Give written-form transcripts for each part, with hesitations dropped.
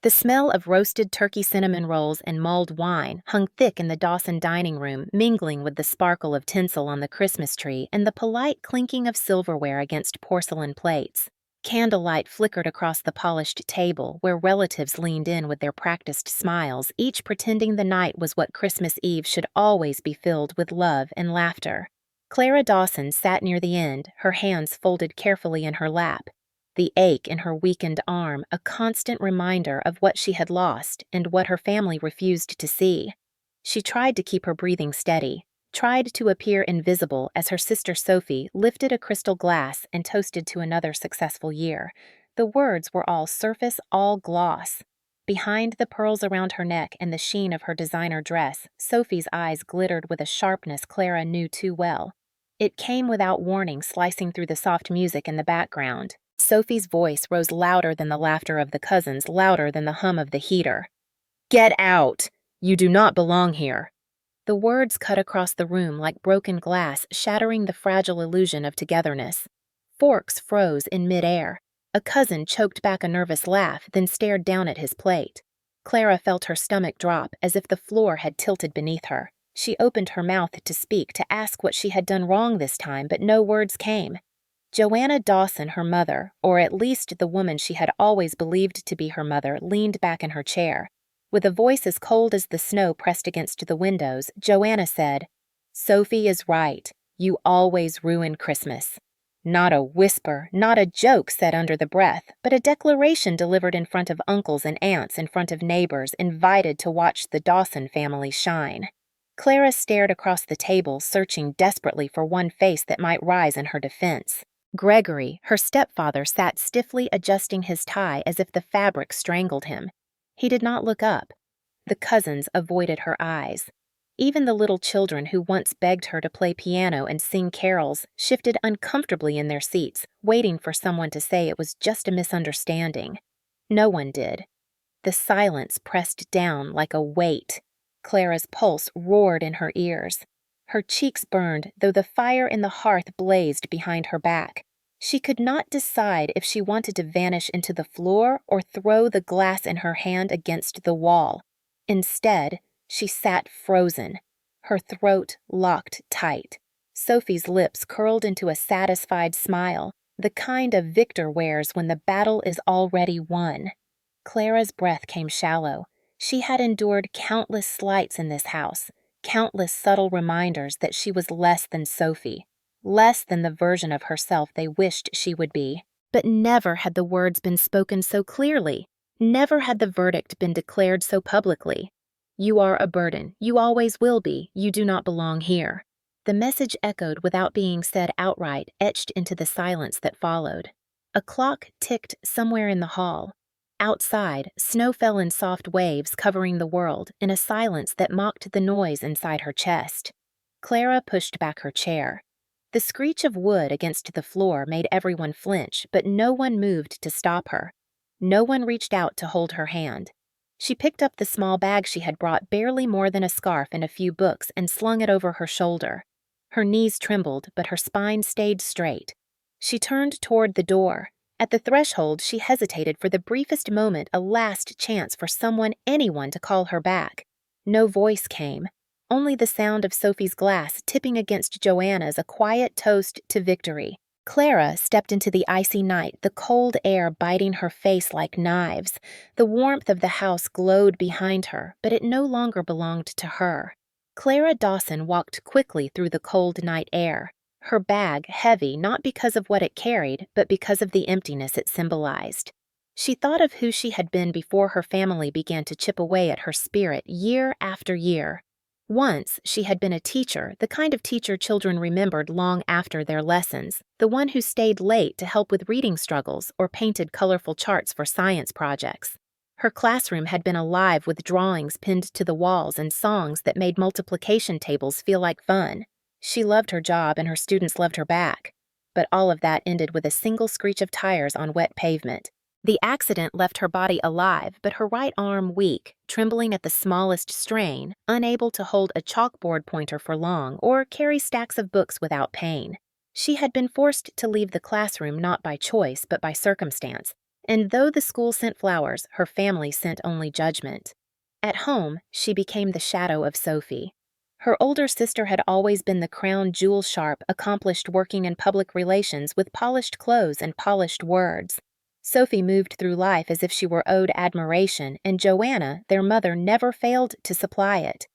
The smell of roasted turkey cinnamon rolls and mulled wine hung thick in the Dawson dining room, mingling with the sparkle of tinsel on the Christmas tree and the polite clinking of silverware against porcelain plates. Candlelight flickered across the polished table, where relatives leaned in with their practiced smiles, each pretending the night was what Christmas Eve should always be filled with love and laughter. Clara Dawson sat near the end, her hands folded carefully in her lap, the ache in her weakened arm a constant reminder of what she had lost and what her family refused to see. She tried to keep her breathing steady, tried to appear invisible as her sister Sophie lifted a crystal glass and toasted to another successful year. The words were all surface, all gloss. Behind the pearls around her neck and the sheen of her designer dress, Sophie's eyes glittered with a sharpness Clara knew too well. It came without warning, slicing through the soft music in the background. Sophie's voice rose louder than the laughter of the cousins, louder than the hum of the heater. "Get out! You do not belong here." The words cut across the room like broken glass, shattering the fragile illusion of togetherness. Forks froze in midair. A cousin choked back a nervous laugh, then stared down at his plate. Clara felt her stomach drop, as if the floor had tilted beneath her. She opened her mouth to speak, to ask what she had done wrong this time, but no words came. Joanna Dawson, her mother, or at least the woman she had always believed to be her mother, leaned back in her chair. With a voice as cold as the snow pressed against the windows, Joanna said, "Sophie is right. You always ruin Christmas." Not a whisper, not a joke said under the breath, but a declaration delivered in front of uncles and aunts, in front of neighbors, invited to watch the Dawson family shine. Clara stared across the table, searching desperately for one face that might rise in her defense. Gregory, her stepfather, sat stiffly adjusting his tie as if the fabric strangled him. He did not look up. The cousins avoided her eyes. Even the little children who once begged her to play piano and sing carols shifted uncomfortably in their seats, waiting for someone to say it was just a misunderstanding. No one did. The silence pressed down like a weight. Clara's pulse roared in her ears. Her cheeks burned, though the fire in the hearth blazed behind her back. She could not decide if she wanted to vanish into the floor or throw the glass in her hand against the wall. Instead, she sat frozen, her throat locked tight. Sophie's lips curled into a satisfied smile, the kind a victor wears when the battle is already won. Clara's breath came shallow. She had endured countless slights in this house, countless subtle reminders that she was less than Sophie, less than the version of herself they wished she would be. But never had the words been spoken so clearly. Never had the verdict been declared so publicly. "You are a burden. You always will be. You do not belong here." The message echoed without being said outright, etched into the silence that followed. A clock ticked somewhere in the hall. Outside, snow fell in soft waves covering the world, in a silence that mocked the noise inside her chest. Clara pushed back her chair. The screech of wood against the floor made everyone flinch, but no one moved to stop her. No one reached out to hold her hand. She picked up the small bag she had brought, barely more than a scarf and a few books, and slung it over her shoulder. Her knees trembled, but her spine stayed straight. She turned toward the door. At the threshold, she hesitated for the briefest moment, a last chance for someone, anyone, to call her back. No voice came. Only the sound of Sophie's glass tipping against Joanna's, a quiet toast to victory. Clara stepped into the icy night, the cold air biting her face like knives. The warmth of the house glowed behind her, but it no longer belonged to her. Clara Dawson walked quickly through the cold night air, her bag heavy not because of what it carried, but because of the emptiness it symbolized. She thought of who she had been before her family began to chip away at her spirit year after year. Once, she had been a teacher, the kind of teacher children remembered long after their lessons, the one who stayed late to help with reading struggles or painted colorful charts for science projects. Her classroom had been alive with drawings pinned to the walls and songs that made multiplication tables feel like fun. She loved her job and her students loved her back. But all of that ended with a single screech of tires on wet pavement. The accident left her body alive, but her right arm weak, trembling at the smallest strain, unable to hold a chalkboard pointer for long or carry stacks of books without pain. She had been forced to leave the classroom not by choice but by circumstance, And though the school sent flowers, her family sent only judgment. At home, she became the shadow of Sophie. Her older sister had always been the crown jewel sharp, accomplished working in public relations with polished clothes and polished words. Sophie moved through life as if she were owed admiration, and Joanna, their mother, never failed to supply it.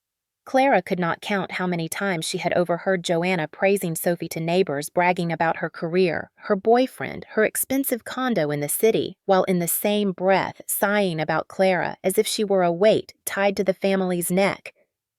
Clara could not count how many times she had overheard Joanna praising Sophie to neighbors, bragging about her career, her boyfriend, her expensive condo in the city, while in the same breath sighing about Clara as if she were a weight tied to the family's neck.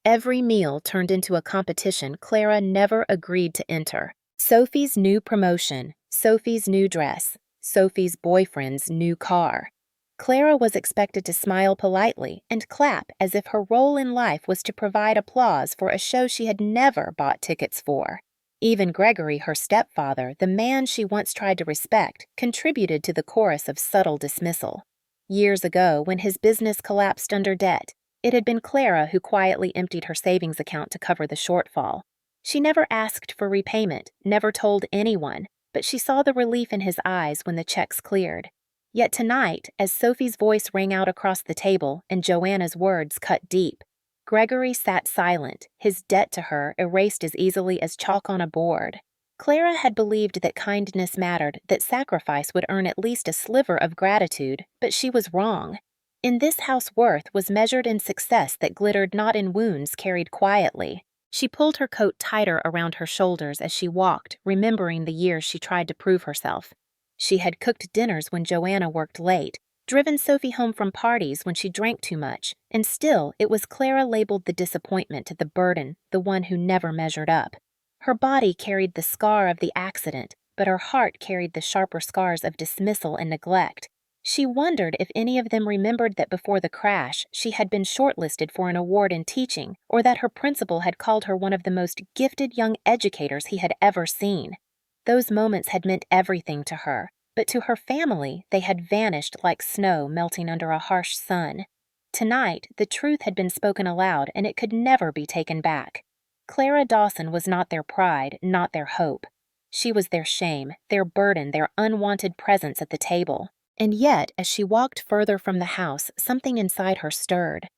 Every meal turned into a competition Clara never agreed to enter. Sophie's new promotion, Sophie's new dress, Sophie's boyfriend's new car. Clara was expected to smile politely and clap as if her role in life was to provide applause for a show she had never bought tickets for. Even Gregory, her stepfather, the man she once tried to respect, contributed to the chorus of subtle dismissal. Years ago, when his business collapsed under debt, it had been Clara who quietly emptied her savings account to cover the shortfall. She never asked for repayment, never told anyone, but she saw the relief in his eyes when the checks cleared. Yet tonight, as Sophie's voice rang out across the table and Joanna's words cut deep, Gregory sat silent, his debt to her erased as easily as chalk on a board. Clara had believed that kindness mattered, that sacrifice would earn at least a sliver of gratitude, but she was wrong. In this house, worth was measured in success that glittered not in wounds carried quietly. She pulled her coat tighter around her shoulders as she walked, remembering the years she tried to prove herself. She had cooked dinners when Joanna worked late, driven Sophie home from parties when she drank too much, and still it was Clara labeled the disappointment, the burden, the one who never measured up. Her body carried the scar of the accident, but her heart carried the sharper scars of dismissal and neglect. She wondered if any of them remembered that before the crash she had been shortlisted for an award in teaching, or that her principal had called her one of the most gifted young educators he had ever seen. Those moments had meant everything to her, but to her family they had vanished like snow melting under a harsh sun. Tonight, the truth had been spoken aloud, and it could never be taken back. Clara Dawson was not their pride, not their hope. She was their shame, their burden, their unwanted presence at the table. And yet, as she walked further from the house, something inside her stirred.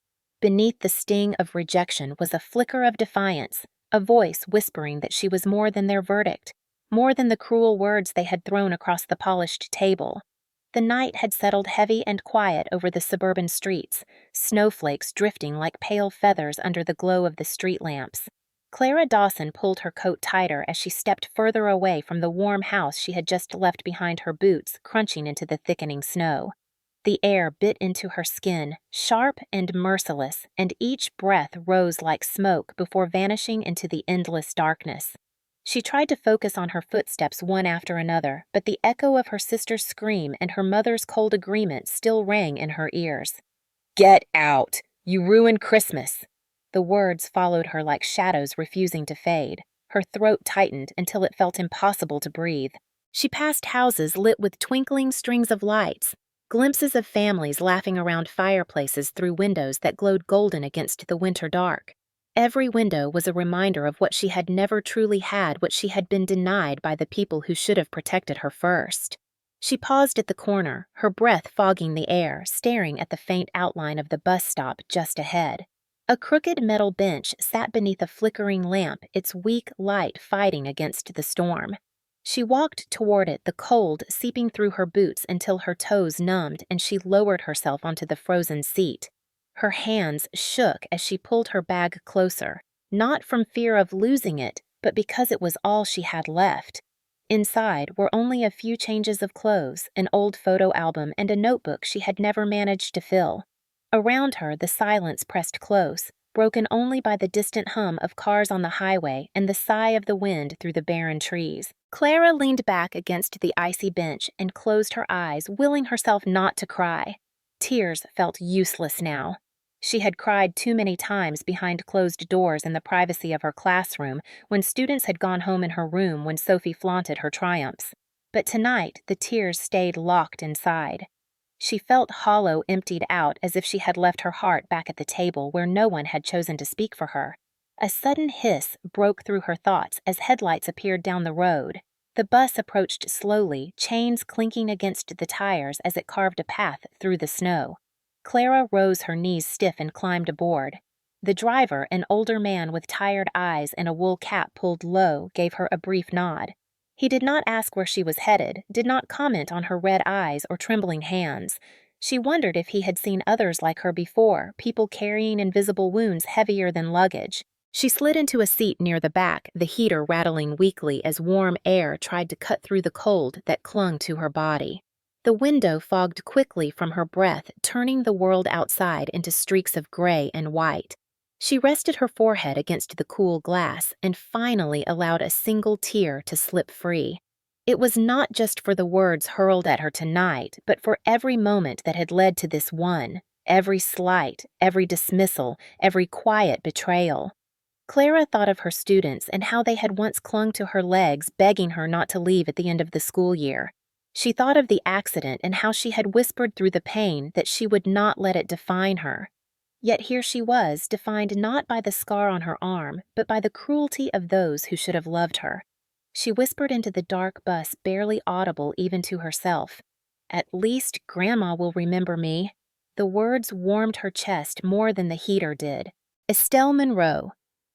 Beneath the sting of rejection was a flicker of defiance, a voice whispering that she was more than their verdict, more than the cruel words they had thrown across the polished table. The night had settled heavy and quiet over the suburban streets, snowflakes drifting like pale feathers under the glow of the street lamps. Clara Dawson pulled her coat tighter as she stepped further away from the warm house she had just left behind her boots, crunching into the thickening snow. The air bit into her skin, sharp and merciless, and each breath rose like smoke before vanishing into the endless darkness. She tried to focus on her footsteps one after another, but the echo of her sister's scream and her mother's cold agreement still rang in her ears. "Get out! You ruined Christmas!" The words followed her like shadows refusing to fade. Her throat tightened until it felt impossible to breathe. She passed houses lit with twinkling strings of lights, glimpses of families laughing around fireplaces through windows that glowed golden against the winter dark. Every window was a reminder of what she had never truly had, what she had been denied by the people who should have protected her first. She paused at the corner, her breath fogging the air, staring at the faint outline of the bus stop just ahead. A crooked metal bench sat beneath a flickering lamp, its weak light fighting against the storm. She walked toward it, the cold seeping through her boots until her toes numbed and she lowered herself onto the frozen seat. Her hands shook as she pulled her bag closer, not from fear of losing it, but because it was all she had left. Inside were only a few changes of clothes, an old photo album, and a notebook she had never managed to fill. Around her, the silence pressed close, broken only by the distant hum of cars on the highway and the sigh of the wind through the barren trees. Clara leaned back against the icy bench and closed her eyes, willing herself not to cry. Tears felt useless now. She had cried too many times behind closed doors in the privacy of her classroom when students had gone home in her room when Sophie flaunted her triumphs. But tonight, the tears stayed locked inside. She felt hollow, emptied out, as if she had left her heart back at the table where no one had chosen to speak for her. A sudden hiss broke through her thoughts as headlights appeared down the road. The bus approached slowly, chains clinking against the tires as it carved a path through the snow. Clara rose, her knees stiff, and climbed aboard. The driver, an older man with tired eyes and a wool cap pulled low, gave her a brief nod. He did not ask where she was headed, did not comment on her red eyes or trembling hands. She wondered if he had seen others like her before, people carrying invisible wounds heavier than luggage. She slid into a seat near the back, the heater rattling weakly as warm air tried to cut through the cold that clung to her body. The window fogged quickly from her breath, turning the world outside into streaks of gray and white. She rested her forehead against the cool glass and finally allowed a single tear to slip free. It was not just for the words hurled at her tonight, but for every moment that had led to this one, every slight, every dismissal, every quiet betrayal. Clara thought of her students and how they had once clung to her legs, begging her not to leave at the end of the school year. She thought of the accident and how she had whispered through the pain that she would not let it define her. Yet here she was, defined not by the scar on her arm, but by the cruelty of those who should have loved her. She whispered into the dark bus, barely audible even to herself. "At least Grandma will remember me." The words warmed her chest more than the heater did. Estelle Monroe.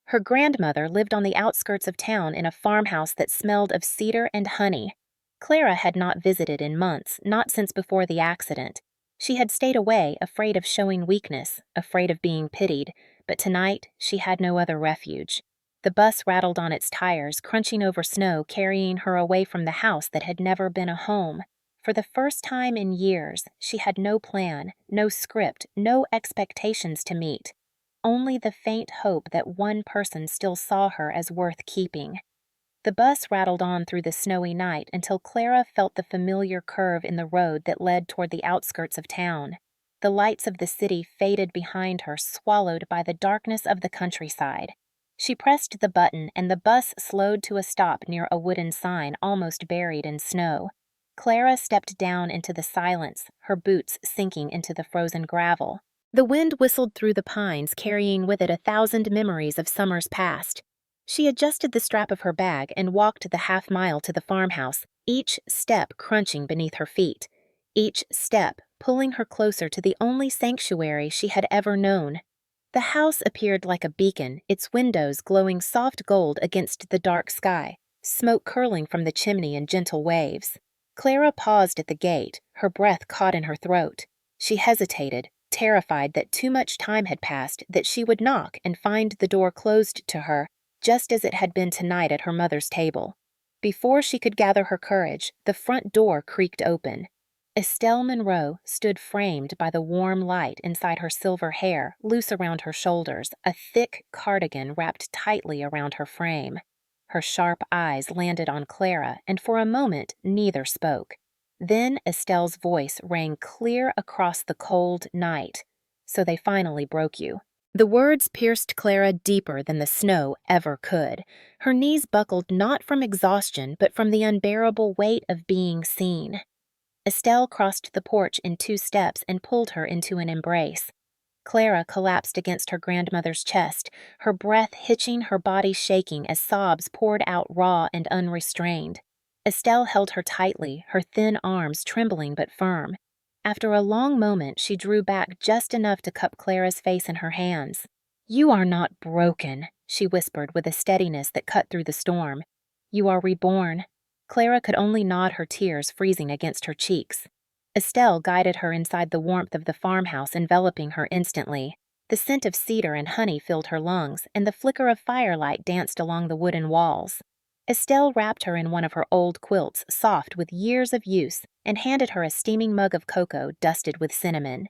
Her grandmother lived on the outskirts of town in a farmhouse that smelled of cedar and honey. Clara had not visited in months, not since before the accident. She had stayed away, afraid of showing weakness, afraid of being pitied, but tonight she had no other refuge. The bus rattled on its tires, crunching over snow, carrying her away from the house that had never been a home. For the first time in years, she had no plan, no script, no expectations to meet. Only the faint hope that one person still saw her as worth keeping. The bus rattled on through the snowy night until Clara felt the familiar curve in the road that led toward the outskirts of town. The lights of the city faded behind her, swallowed by the darkness of the countryside. She pressed the button, and the bus slowed to a stop near a wooden sign almost buried in snow. Clara stepped down into the silence, her boots sinking into the frozen gravel. The wind whistled through the pines, carrying with it 1,000 memories of summers past. She adjusted the strap of her bag and walked the half-mile to the farmhouse, each step crunching beneath her feet, each step pulling her closer to the only sanctuary she had ever known. The house appeared like a beacon, its windows glowing soft gold against the dark sky, smoke curling from the chimney in gentle waves. Clara paused at the gate, her breath caught in her throat. She hesitated, terrified that too much time had passed, that she would knock and find the door closed to her, just as it had been tonight at her mother's table. Before she could gather her courage, the front door creaked open. Estelle Monroe stood framed by the warm light inside her silver hair, loose around her shoulders, a thick cardigan wrapped tightly around her frame. Her sharp eyes landed on Clara, and for a moment neither spoke. Then Estelle's voice rang clear across the cold night. "So they finally broke you." The words pierced Clara deeper than the snow ever could. Her knees buckled not from exhaustion, but from the unbearable weight of being seen. Estelle crossed the porch in 2 steps and pulled her into an embrace. Clara collapsed against her grandmother's chest, her breath hitching, her body shaking as sobs poured out raw and unrestrained. Estelle held her tightly, her thin arms trembling but firm. After a long moment, she drew back just enough to cup Clara's face in her hands. "You are not broken," she whispered with a steadiness that cut through the storm. "You are reborn." Clara could only nod, her tears freezing against her cheeks. Estelle guided her inside the warmth of the farmhouse, enveloping her instantly. The scent of cedar and honey filled her lungs, and the flicker of firelight danced along the wooden walls. Estelle wrapped her in one of her old quilts, soft with years of use, and handed her a steaming mug of cocoa dusted with cinnamon.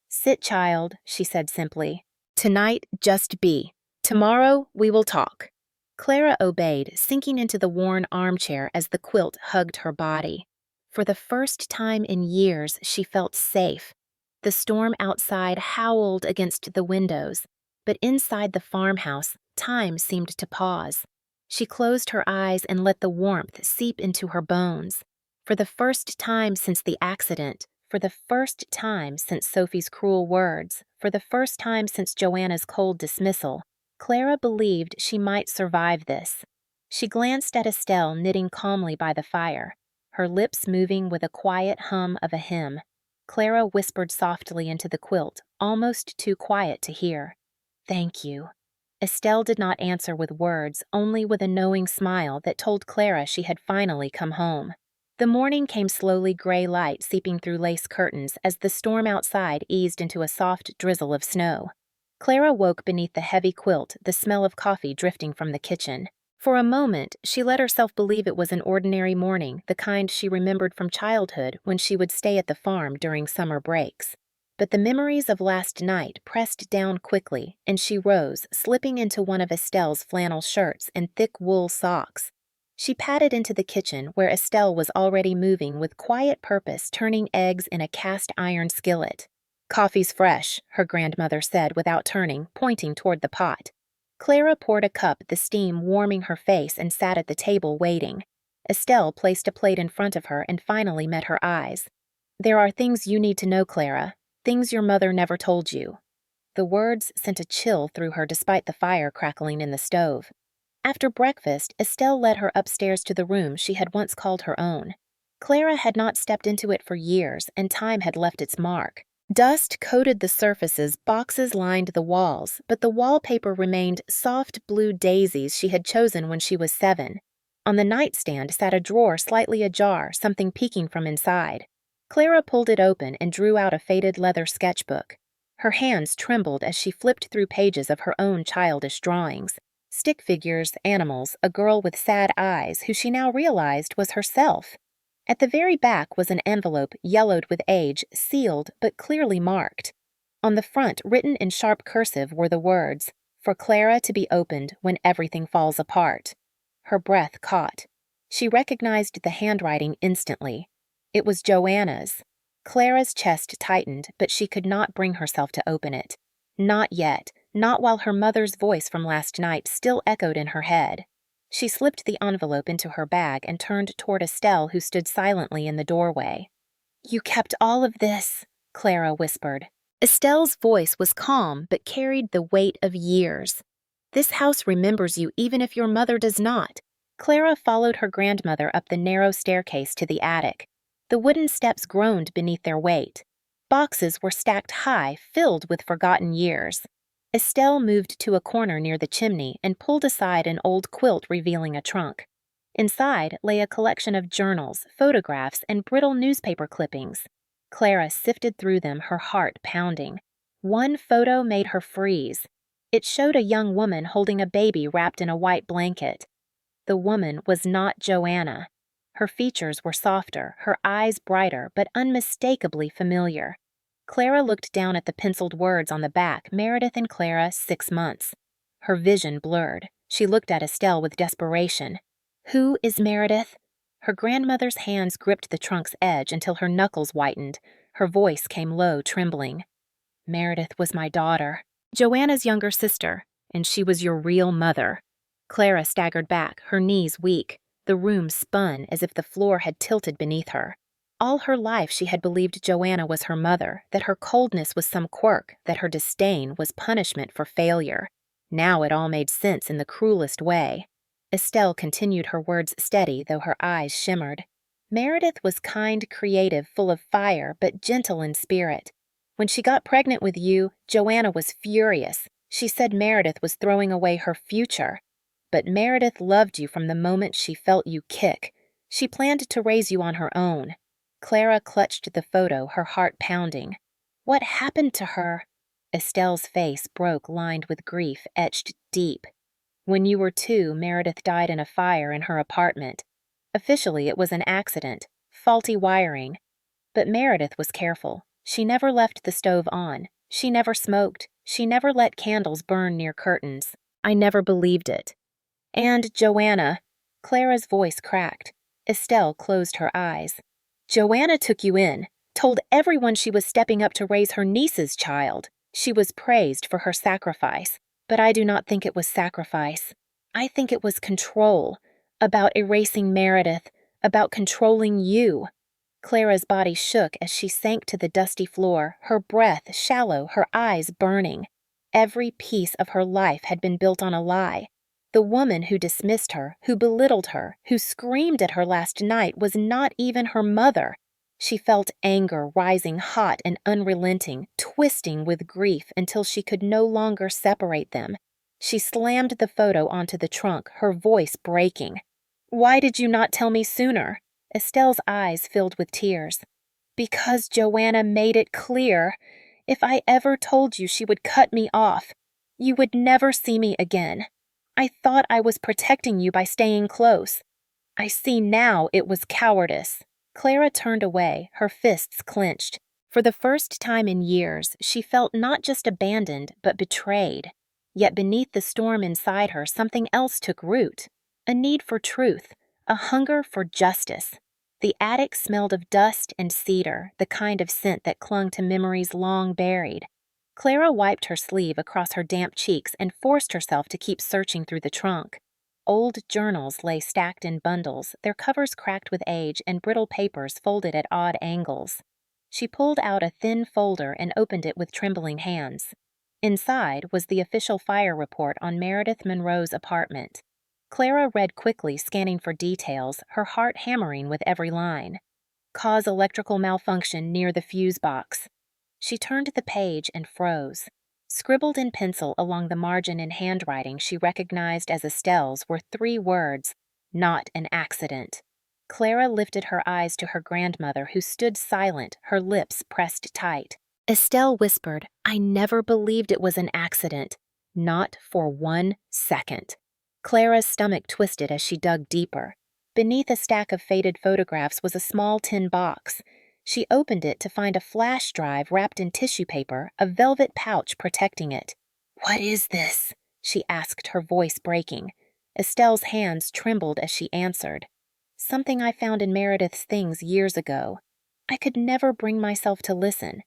"Sit, child," she said simply. "Tonight, just be. Tomorrow, we will talk." Clara obeyed, sinking into the worn armchair as the quilt hugged her body. For the first time in years, she felt safe. The storm outside howled against the windows, but inside the farmhouse, time seemed to pause. She closed her eyes and let the warmth seep into her bones. For the first time since the accident, for the first time since Sophie's cruel words, for the first time since Joanna's cold dismissal, Clara believed she might survive this. She glanced at Estelle knitting calmly by the fire, her lips moving with a quiet hum of a hymn. Clara whispered softly into the quilt, almost too quiet to hear. "Thank you." Estelle did not answer with words, only with a knowing smile that told Clara she had finally come home. The morning came slowly gray light seeping through lace curtains as the storm outside eased into a soft drizzle of snow. Clara woke beneath the heavy quilt, the smell of coffee drifting from the kitchen. For a moment, she let herself believe it was an ordinary morning, the kind she remembered from childhood when she would stay at the farm during summer breaks. But the memories of last night pressed down quickly, and she rose, slipping into one of Estelle's flannel shirts and thick wool socks. She padded into the kitchen, where Estelle was already moving with quiet purpose, turning eggs in a cast-iron skillet. "Coffee's fresh," her grandmother said without turning, pointing toward the pot. Clara poured a cup, the steam warming her face, and sat at the table waiting. Estelle placed a plate in front of her and finally met her eyes. "There are things you need to know, Clara. Things your mother never told you." The words sent a chill through her despite the fire crackling in the stove. After breakfast, Estelle led her upstairs to the room she had once called her own. Clara had not stepped into it for years, and time had left its mark. Dust coated the surfaces, boxes lined the walls, but the wallpaper remained soft blue daisies she had chosen when she was 7. On the nightstand sat a drawer slightly ajar, something peeking from inside. Clara pulled it open and drew out a faded leather sketchbook. Her hands trembled as she flipped through pages of her own childish drawings. Stick figures, animals, a girl with sad eyes who she now realized was herself. At the very back was an envelope yellowed with age, sealed but clearly marked. On the front, written in sharp cursive, were the words, "For Clara to be opened when everything falls apart." Her breath caught. She recognized the handwriting instantly. It was Joanna's. Clara's chest tightened, but she could not bring herself to open it. Not yet, not while her mother's voice from last night still echoed in her head. She slipped the envelope into her bag and turned toward Estelle, who stood silently in the doorway. "You kept all of this," Clara whispered. Estelle's voice was calm but carried the weight of years. "This house remembers you even if your mother does not." Clara followed her grandmother up the narrow staircase to the attic. The wooden steps groaned beneath their weight. Boxes were stacked high, filled with forgotten years. Estelle moved to a corner near the chimney and pulled aside an old quilt revealing a trunk. Inside lay a collection of journals, photographs, and brittle newspaper clippings. Clara sifted through them, her heart pounding. One photo made her freeze. It showed a young woman holding a baby wrapped in a white blanket. The woman was not Joanna. Her features were softer, her eyes brighter, but unmistakably familiar. Clara looked down at the penciled words on the back, "Meredith and Clara, 6 months." Her vision blurred. She looked at Estelle with desperation. "Who is Meredith?" Her grandmother's hands gripped the trunk's edge until her knuckles whitened. Her voice came low, trembling. "Meredith was my daughter, Joanna's younger sister, and she was your real mother." Clara staggered back, her knees weak. The room spun as if the floor had tilted beneath her. All her life she had believed Joanna was her mother, that her coldness was some quirk, that her disdain was punishment for failure. Now it all made sense in the cruelest way. Estelle continued her words steady, though her eyes shimmered. "Meredith was kind, creative, full of fire, but gentle in spirit. When she got pregnant with you, Joanna was furious. She said Meredith was throwing away her future. But Meredith loved you from the moment she felt you kick. She planned to raise you on her own." Clara clutched the photo, her heart pounding. "What happened to her?" Estelle's face broke, lined with grief, etched deep. "When you were 2, Meredith died in a fire in her apartment. Officially, it was an accident, faulty wiring. But Meredith was careful. She never left the stove on. She never smoked. She never let candles burn near curtains. I never believed it. And Joanna." Clara's voice cracked. Estelle closed her eyes. "Joanna took you in, told everyone she was stepping up to raise her niece's child. She was praised for her sacrifice, but I do not think it was sacrifice. I think it was control, about erasing Meredith, about controlling you." Clara's body shook as she sank to the dusty floor, her breath shallow, her eyes burning. Every piece of her life had been built on a lie. The woman who dismissed her, who belittled her, who screamed at her last night was not even her mother. She felt anger rising hot and unrelenting, twisting with grief until she could no longer separate them. She slammed the photo onto the trunk, her voice breaking. "Why did you not tell me sooner?" Estelle's eyes filled with tears. "Because Joanna made it clear. If I ever told you, she would cut me off. You would never see me again. I thought I was protecting you by staying close. I see now it was cowardice." Clara turned away, her fists clenched. For the first time in years, she felt not just abandoned, but betrayed. Yet beneath the storm inside her, something else took root. A need for truth, a hunger for justice. The attic smelled of dust and cedar, the kind of scent that clung to memories long buried. Clara wiped her sleeve across her damp cheeks and forced herself to keep searching through the trunk. Old journals lay stacked in bundles, their covers cracked with age and brittle papers folded at odd angles. She pulled out a thin folder and opened it with trembling hands. Inside was the official fire report on Meredith Monroe's apartment. Clara read quickly, scanning for details, her heart hammering with every line. "Cause electrical malfunction near the fuse box." She turned the page and froze. Scribbled in pencil along the margin in handwriting she recognized as Estelle's were 3 words: "Not an accident." Clara lifted her eyes to her grandmother, who stood silent, her lips pressed tight. Estelle whispered, "I never believed it was an accident. Not for 1 second." Clara's stomach twisted as she dug deeper. Beneath a stack of faded photographs was a small tin box. She opened it to find a flash drive wrapped in tissue paper, a velvet pouch protecting it. "What is this?" she asked, her voice breaking. Estelle's hands trembled as she answered. "Something I found in Meredith's things years ago. I could never bring myself to listen.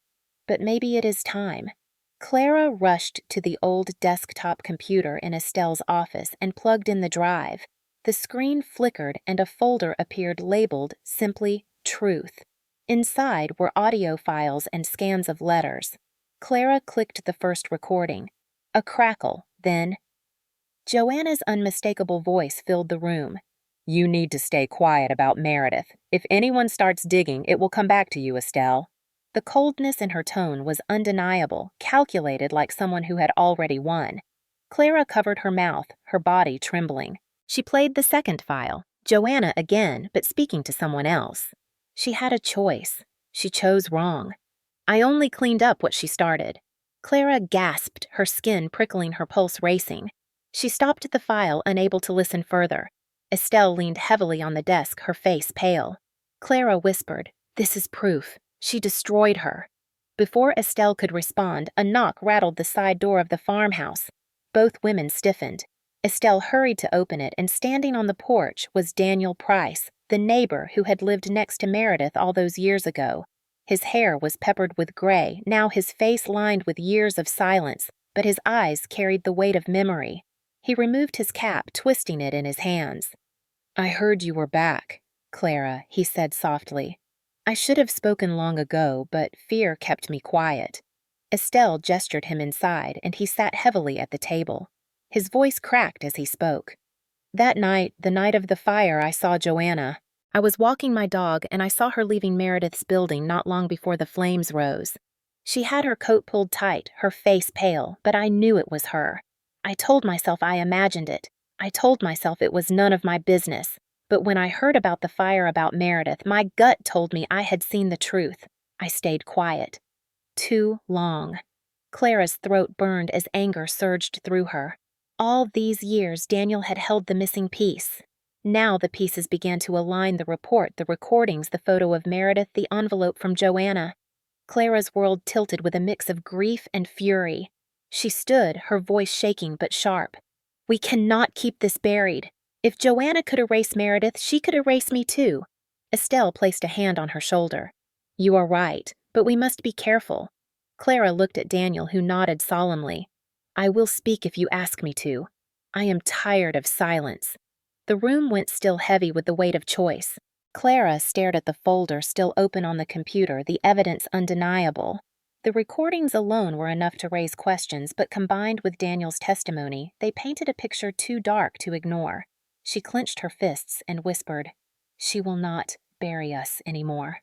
But maybe it is time." Clara rushed to the old desktop computer in Estelle's office and plugged in the drive. The screen flickered and a folder appeared labeled simply "Truth." Inside were audio files and scans of letters. Clara clicked the first recording. A crackle, then Joanna's unmistakable voice filled the room. "You need to stay quiet about Meredith. If anyone starts digging, it will come back to you, Estelle." The coldness in her tone was undeniable, calculated like someone who had already won. Clara covered her mouth, her body trembling. She played the second file, Joanna again, but speaking to someone else. She had a choice. She chose wrong. "I only cleaned up what she started." Clara gasped, her skin prickling, her pulse racing. She stopped the file, unable to listen further. Estelle leaned heavily on the desk, her face pale. Clara whispered, "This is proof. She destroyed her." Before Estelle could respond, a knock rattled the side door of the farmhouse. Both women stiffened. Estelle hurried to open it, and standing on the porch was Daniel Price, the neighbor who had lived next to Meredith all those years ago. His hair was peppered with gray, now his face lined with years of silence, but his eyes carried the weight of memory. He removed his cap, twisting it in his hands. "I heard you were back, Clara," he said softly. "I should have spoken long ago, but fear kept me quiet." Estelle gestured him inside, and he sat heavily at the table. His voice cracked as he spoke. "That night, the night of the fire, I saw Joanna. I was walking my dog, and I saw her leaving Meredith's building not long before the flames rose. She had her coat pulled tight, her face pale, but I knew it was her. I told myself I imagined it. I told myself it was none of my business. But when I heard about the fire about Meredith, my gut told me I had seen the truth. I stayed quiet. Too long." Clara's throat burned as anger surged through her. All these years, Daniel had held the missing piece. Now the pieces began to align: the report, the recordings, the photo of Meredith, the envelope from Joanna. Clara's world tilted with a mix of grief and fury. She stood, her voice shaking but sharp. "We cannot keep this buried. If Joanna could erase Meredith, she could erase me too." Estelle placed a hand on her shoulder. "You are right, but we must be careful." Clara looked at Daniel, who nodded solemnly. "I will speak if you ask me to. I am tired of silence." The room went still, heavy with the weight of choice. Clara stared at the folder still open on the computer, the evidence undeniable. The recordings alone were enough to raise questions, but combined with Daniel's testimony, they painted a picture too dark to ignore. She clenched her fists and whispered, "She will not bury us anymore."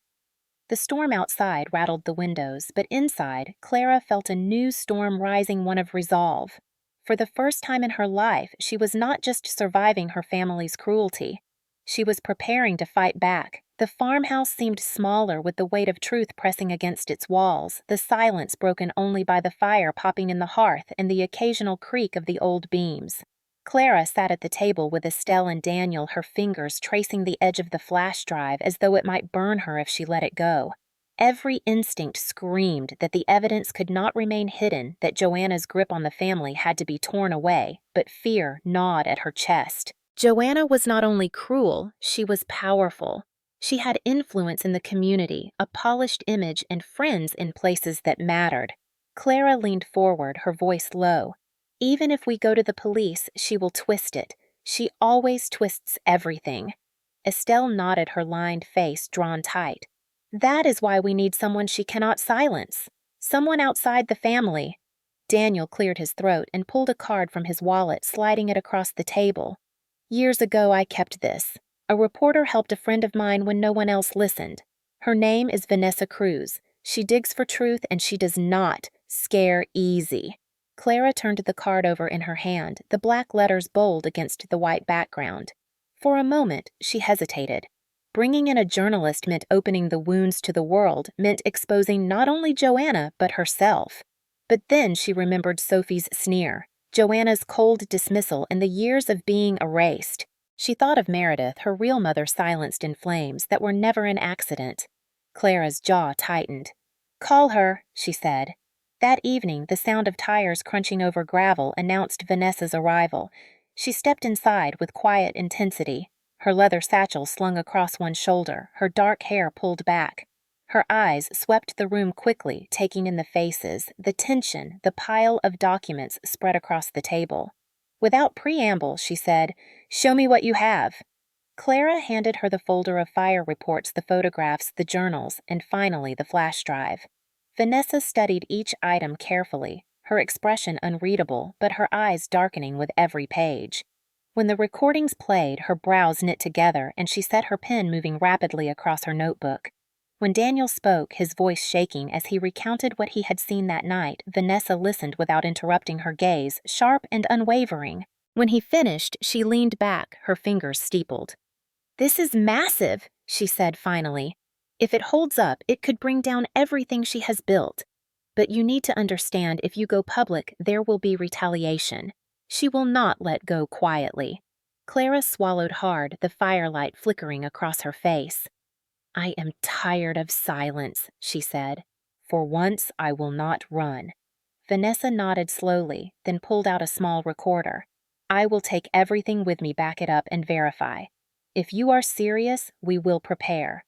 The storm outside rattled the windows, but inside, Clara felt a new storm rising, one of resolve. For the first time in her life, she was not just surviving her family's cruelty. She was preparing to fight back. The farmhouse seemed smaller with the weight of truth pressing against its walls, the silence broken only by the fire popping in the hearth and the occasional creak of the old beams. Clara sat at the table with Estelle and Daniel, her fingers tracing the edge of the flash drive as though it might burn her if she let it go. Every instinct screamed that the evidence could not remain hidden, that Joanna's grip on the family had to be torn away, but fear gnawed at her chest. Joanna was not only cruel, she was powerful. She had influence in the community, a polished image, and friends in places that mattered. Clara leaned forward, her voice low. "Even if we go to the police, she will twist it. She always twists everything." Estelle nodded, her lined face drawn tight. "That is why we need someone she cannot silence. Someone outside the family." Daniel cleared his throat and pulled a card from his wallet, sliding it across the table. "Years ago, I kept this. A reporter helped a friend of mine when no one else listened. Her name is Vanessa Cruz. She digs for truth and she does not scare easy." Clara turned the card over in her hand, the black letters bold against the white background. For a moment, she hesitated. Bringing in a journalist meant opening the wounds to the world, meant exposing not only Joanna, but herself. But then she remembered Sophie's sneer, Joanna's cold dismissal, and the years of being erased. She thought of Meredith, her real mother silenced in flames that were never an accident. Clara's jaw tightened. "Call her," she said. That evening, the sound of tires crunching over gravel announced Vanessa's arrival. She stepped inside with quiet intensity, her leather satchel slung across one shoulder, her dark hair pulled back. Her eyes swept the room quickly, taking in the faces, the tension, the pile of documents spread across the table. Without preamble, she said, "Show me what you have." Clara handed her the folder of fire reports, the photographs, the journals, and finally the flash drive. Vanessa studied each item carefully, her expression unreadable, but her eyes darkening with every page. When the recordings played, her brows knit together and she set her pen moving rapidly across her notebook. When Daniel spoke, his voice shaking as he recounted what he had seen that night, Vanessa listened without interrupting, her gaze sharp and unwavering. When he finished, she leaned back, her fingers steepled. "This is massive," she said finally. "If it holds up, it could bring down everything she has built. But you need to understand, if you go public, there will be retaliation. She will not let go quietly." Clara swallowed hard, the firelight flickering across her face. "I am tired of silence," she said. "For once, I will not run." Vanessa nodded slowly, then pulled out a small recorder. "I will take everything with me, back it up, and verify. If you are serious, we will prepare."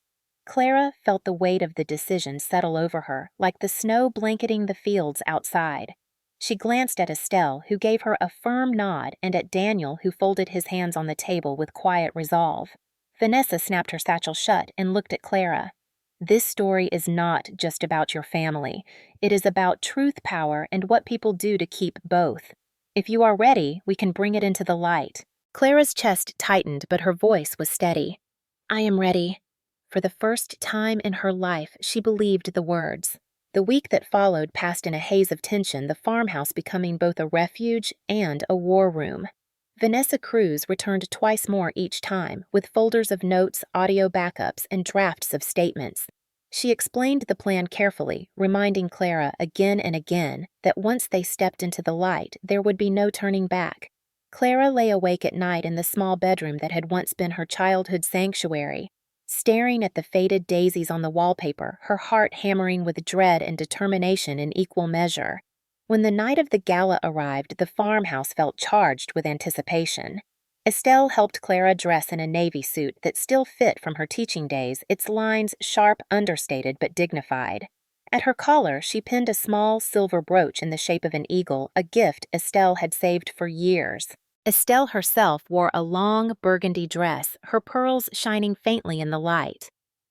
Clara felt the weight of the decision settle over her, like the snow blanketing the fields outside. She glanced at Estelle, who gave her a firm nod, and at Daniel, who folded his hands on the table with quiet resolve. Vanessa snapped her satchel shut and looked at Clara. "This story is not just about your family. It is about truth, power, and what people do to keep both. If you are ready, we can bring it into the light." Clara's chest tightened, but her voice was steady. "I am ready." For the first time in her life, she believed the words. The week that followed passed in a haze of tension, the farmhouse becoming both a refuge and a war room. Vanessa Cruz returned twice more each time, with folders of notes, audio backups, and drafts of statements. She explained the plan carefully, reminding Clara again and again that once they stepped into the light, there would be no turning back. Clara lay awake at night in the small bedroom that had once been her childhood sanctuary, staring at the faded daisies on the wallpaper, her heart hammering with dread and determination in equal measure. When the night of the gala arrived, the farmhouse felt charged with anticipation. Estelle helped Clara dress in a navy suit that still fit from her teaching days, its lines sharp, understated, but dignified. At her collar, she pinned a small silver brooch in the shape of an eagle, a gift Estelle had saved for years. Estelle herself wore a long burgundy dress, her pearls shining faintly in the light.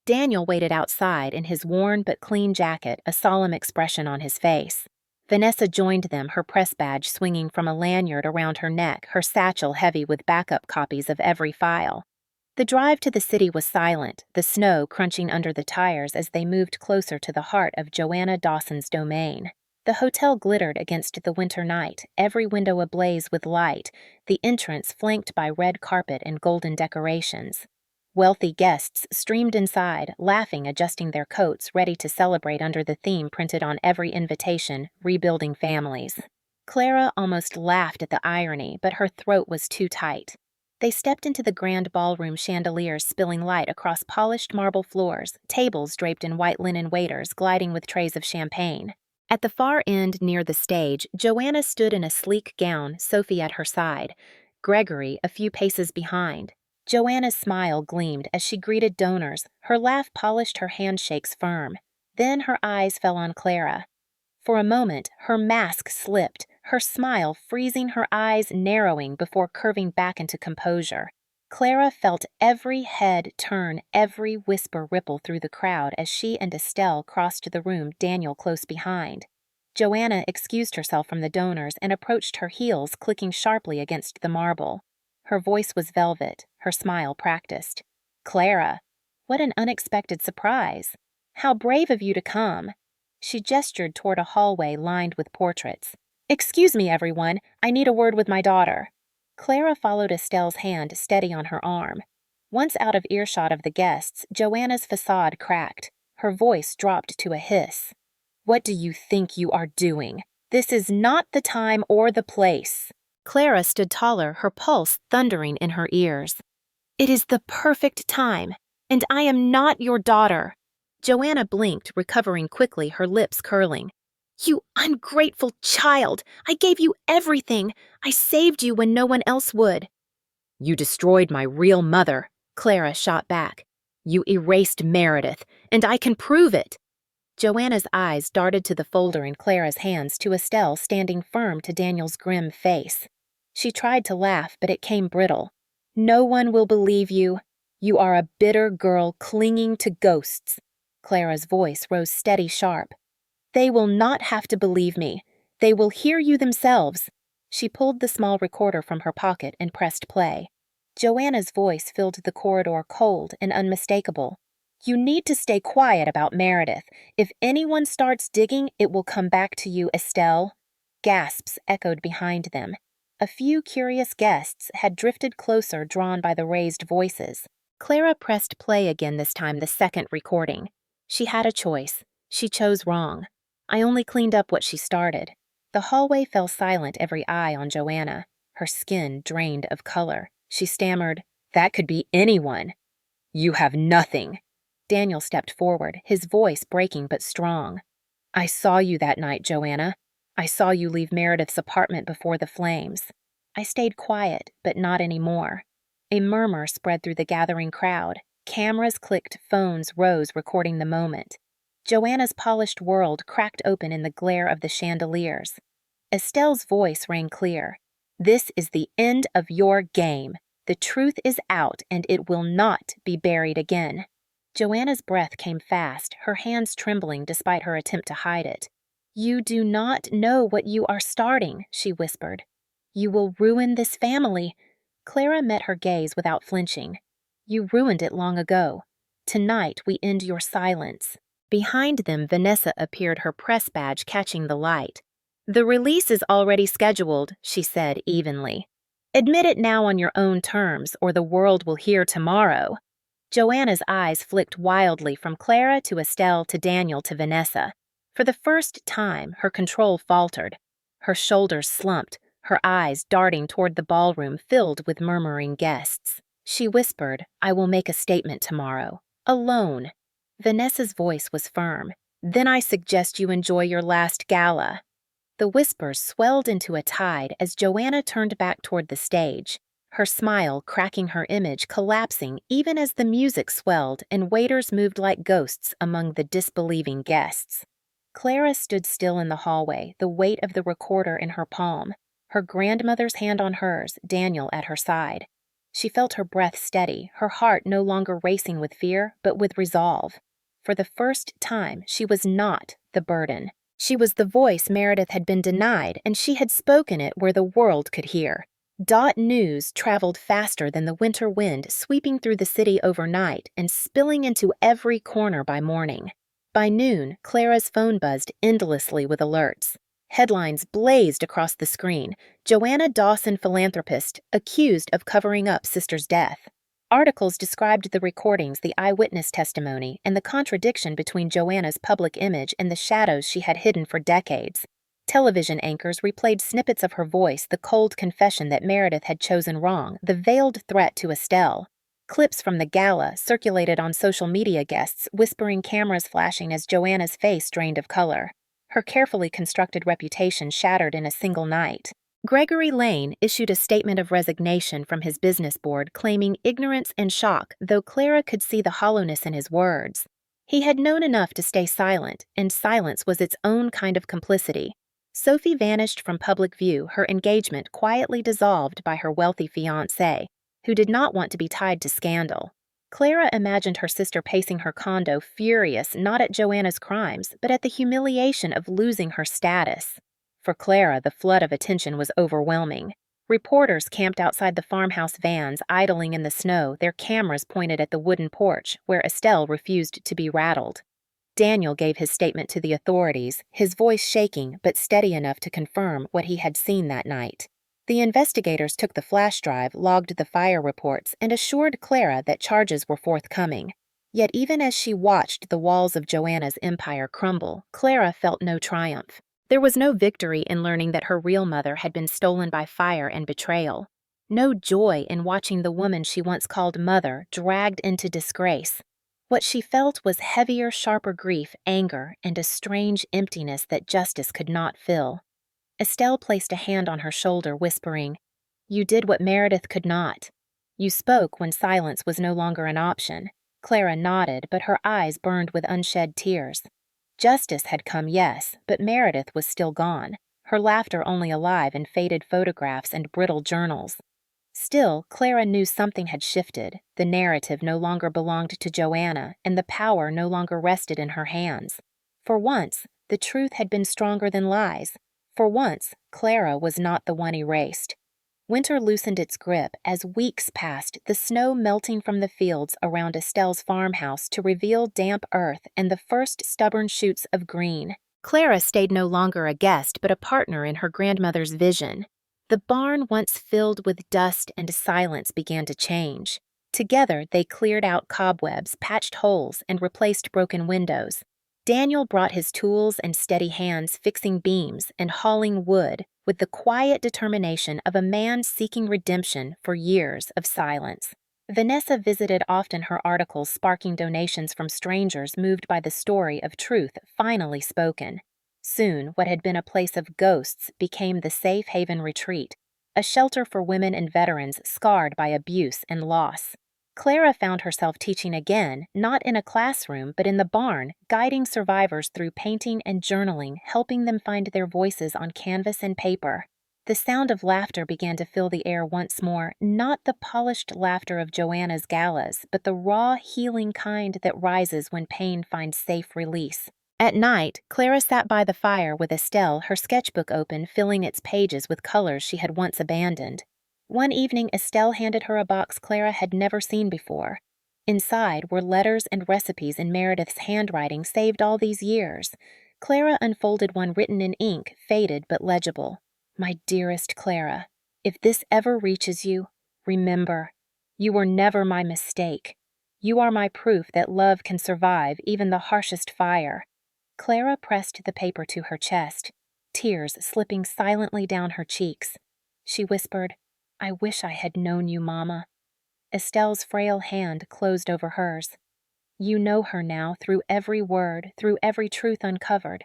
Daniel waited outside in his worn but clean jacket, a solemn expression on his face. Vanessa joined them, her press badge swinging from a lanyard around her neck, her satchel heavy with backup copies of every file. The drive to the city was silent, the snow crunching under the tires as they moved closer to the heart of Joanna Dawson's domain. The hotel glittered against the winter night, every window ablaze with light, the entrance flanked by red carpet and golden decorations. Wealthy guests streamed inside, laughing, adjusting their coats, ready to celebrate under the theme printed on every invitation, rebuilding families. Clara almost laughed at the irony, but her throat was too tight. They stepped into the grand ballroom, chandeliers spilling light across polished marble floors, tables draped in white linen, waiters gliding with trays of champagne. At the far end near the stage, Joanna stood in a sleek gown, Sophie at her side, Gregory a few paces behind. Joanna's smile gleamed as she greeted donors, her laugh polished her handshakes firm. Then her eyes fell on Clara. For a moment, her mask slipped, her smile freezing, her eyes narrowing before curving back into composure. Clara felt every head turn, every whisper ripple through the crowd as she and Estelle crossed the room, Daniel close behind. Joanna excused herself from the donors and approached, her heels clicking sharply against the marble. Her voice was velvet, her smile practiced. "Clara, what an unexpected surprise! How brave of you to come!" She gestured toward a hallway lined with portraits. "Excuse me, everyone. I need a word with my daughter." Clara followed Estelle's hand steady on her arm. Once out of earshot of the guests, Joanna's facade cracked. Her voice dropped to a hiss. "What do you think you are doing? This is not the time or the place." Clara stood taller, her pulse thundering in her ears. "It is the perfect time, and I am not your daughter." Joanna blinked, recovering quickly, her lips curling. "You ungrateful child! I gave you everything! I saved you when no one else would." "You destroyed my real mother," Clara shot back. "You erased Meredith, and I can prove it." Joanna's eyes darted to the folder in Clara's hands, to Estelle standing firm to Daniel's grim face. She tried to laugh, but it came brittle. "No one will believe you. You are a bitter girl clinging to ghosts." Clara's voice rose steady, sharp. "They will not have to believe me. They will hear you themselves." She pulled the small recorder from her pocket and pressed play. Joanna's voice filled the corridor, cold and unmistakable. "You need to stay quiet about Meredith. If anyone starts digging, it will come back to you, Estelle." Gasps echoed behind them. A few curious guests had drifted closer, drawn by the raised voices. Clara pressed play again, this time the second recording. She had a choice. She chose wrong. "I only cleaned up what she started." The hallway fell silent, every eye on Joanna. Her skin drained of color. She stammered, "That could be anyone." "You have nothing." Daniel stepped forward, his voice breaking but strong. "I saw you that night, Joanna. I saw you leave Meredith's apartment before the flames." I stayed quiet, but not anymore. A murmur spread through the gathering crowd. Cameras clicked, phones rose, recording the moment. Joanna's polished world cracked open in the glare of the chandeliers. Estelle's voice rang clear. "This is the end of your game. The truth is out, and it will not be buried again." Joanna's breath came fast, her hands trembling despite her attempt to hide it. "You do not know what you are starting," she whispered. "You will ruin this family." Clara met her gaze without flinching. "You ruined it long ago. Tonight we end your silence." Behind them, Vanessa appeared, her press badge catching the light. "The release is already scheduled," she said evenly. "Admit it now on your own terms, or the world will hear tomorrow." Joanna's eyes flicked wildly from Clara to Estelle to Daniel to Vanessa. For the first time, her control faltered. Her shoulders slumped, her eyes darting toward the ballroom filled with murmuring guests. She whispered, "I will make a statement tomorrow. Alone." Vanessa's voice was firm. "Then I suggest you enjoy your last gala." The whispers swelled into a tide as Joanna turned back toward the stage, her smile cracking her image, collapsing even as the music swelled and waiters moved like ghosts among the disbelieving guests. Clara stood still in the hallway, the weight of the recorder in her palm, her grandmother's hand on hers, Daniel at her side. She felt her breath steady, her heart no longer racing with fear, but with resolve. For the first time, she was not the burden. She was the voice Meredith had been denied, and she had spoken it where the world could hear. Dot news traveled faster than the winter wind, sweeping through the city overnight and spilling into every corner by morning. By noon, Clara's phone buzzed endlessly with alerts. Headlines blazed across the screen. Joanna Dawson, philanthropist, accused of covering up sister's death. Articles described the recordings, the eyewitness testimony, and the contradiction between Joanna's public image and the shadows she had hidden for decades. Television anchors replayed snippets of her voice, the cold confession that Meredith had chosen wrong, the veiled threat to Estelle. Clips from the gala circulated on social media, guests whispering, cameras flashing as Joanna's face drained of color. Her carefully constructed reputation shattered in a single night. Gregory Lane issued a statement of resignation from his business board, claiming ignorance and shock, though Clara could see the hollowness in his words. He had known enough to stay silent, and silence was its own kind of complicity. Sophie vanished from public view, her engagement quietly dissolved by her wealthy fiancé, who did not want to be tied to scandal. Clara imagined her sister pacing her condo, furious not at Joanna's crimes, but at the humiliation of losing her status. For Clara, the flood of attention was overwhelming. Reporters camped outside the farmhouse vans, idling in the snow, their cameras pointed at the wooden porch, where Estelle refused to be rattled. Daniel gave his statement to the authorities, his voice shaking but steady enough to confirm what he had seen that night. The investigators took the flash drive, logged the fire reports, and assured Clara that charges were forthcoming. Yet even as she watched the walls of Joanna's empire crumble, Clara felt no triumph. There was no victory in learning that her real mother had been stolen by fire and betrayal. No joy in watching the woman she once called mother dragged into disgrace. What she felt was heavier, sharper grief, anger, and a strange emptiness that justice could not fill. Estelle placed a hand on her shoulder, whispering, "You did what Meredith could not. You spoke when silence was no longer an option." Clara nodded, but her eyes burned with unshed tears. Justice had come, yes, but Meredith was still gone, her laughter only alive in faded photographs and brittle journals. Still, Clara knew something had shifted. The narrative no longer belonged to Joanna, and the power no longer rested in her hands. For once, the truth had been stronger than lies. For once, Clara was not the one erased. Winter loosened its grip as weeks passed, the snow melting from the fields around Estelle's farmhouse to reveal damp earth and the first stubborn shoots of green. Clara stayed no longer a guest, but a partner in her grandmother's vision. The barn, once filled with dust and silence, began to change. Together, they cleared out cobwebs, patched holes, and replaced broken windows. Daniel brought his tools and steady hands, fixing beams and hauling wood with the quiet determination of a man seeking redemption for years of silence. Vanessa visited often, her articles sparking donations from strangers moved by the story of truth finally spoken. Soon, what had been a place of ghosts became the safe haven retreat, a shelter for women and veterans scarred by abuse and loss. Clara found herself teaching again, not in a classroom, but in the barn, guiding survivors through painting and journaling, helping them find their voices on canvas and paper. The sound of laughter began to fill the air once more, not the polished laughter of Joanna's galas, but the raw, healing kind that rises when pain finds safe release. At night, Clara sat by the fire with Estelle, her sketchbook open, filling its pages with colors she had once abandoned. One evening, Estelle handed her a box Clara had never seen before. Inside were letters and recipes in Meredith's handwriting saved all these years. Clara unfolded one written in ink, faded but legible. "My dearest Clara, if this ever reaches you, remember, you were never my mistake. You are my proof that love can survive even the harshest fire." Clara pressed the paper to her chest, tears slipping silently down her cheeks. She whispered, "I wish I had known you, Mama." Estelle's frail hand closed over hers. "You know her now through every word, through every truth uncovered."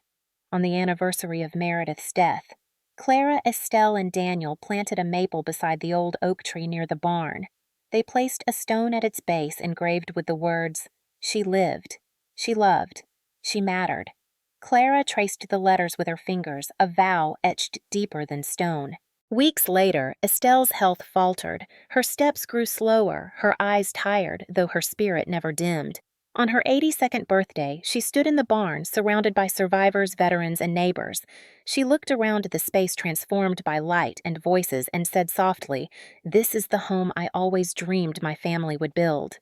On the anniversary of Meredith's death, Clara, Estelle, and Daniel planted a maple beside the old oak tree near the barn. They placed a stone at its base engraved with the words, "She lived, she loved, she mattered." Clara traced the letters with her fingers, a vow etched deeper than stone. Weeks later, Estelle's health faltered. Her steps grew slower, her eyes tired, though her spirit never dimmed. On her 82nd birthday, she stood in the barn, surrounded by survivors, veterans, and neighbors. She looked around the space transformed by light and voices and said softly, "This is the home I always dreamed my family would build."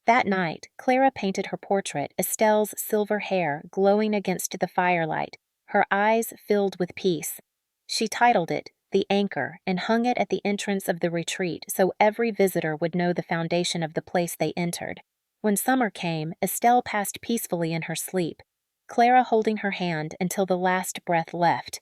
That night, Clara painted her portrait, Estelle's silver hair glowing against the firelight, her eyes filled with peace. She titled it The Anchor and hung it at the entrance of the retreat so every visitor would know the foundation of the place they entered. When summer came, Estelle passed peacefully in her sleep, Clara holding her hand until the last breath left.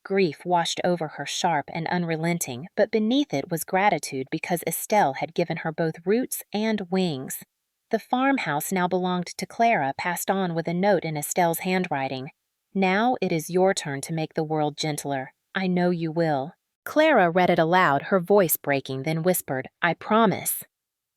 Grief washed over her sharp and unrelenting, but beneath it was gratitude because Estelle had given her both roots and wings. The farmhouse now belonged to Clara, passed on with a note in Estelle's handwriting. "Now it is your turn to make the world gentler. I know you will." Clara read it aloud, her voice breaking, then whispered, "I promise."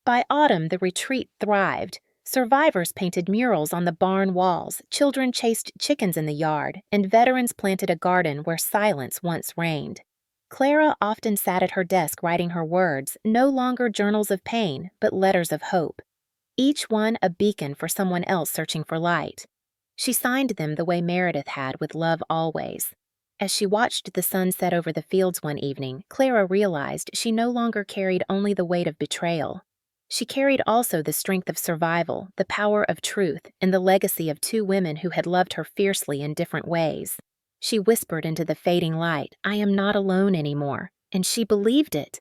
By autumn, the retreat thrived. Survivors painted murals on the barn walls, children chased chickens in the yard, and veterans planted a garden where silence once reigned. Clara often sat at her desk writing her words, no longer journals of pain, but letters of hope. Each one a beacon for someone else searching for light. She signed them the way Meredith had, with love always. As she watched the sun set over the fields one evening, Clara realized she no longer carried only the weight of betrayal. She carried also the strength of survival, the power of truth, and the legacy of two women who had loved her fiercely in different ways. She whispered into the fading light, "I am not alone anymore," and she believed it.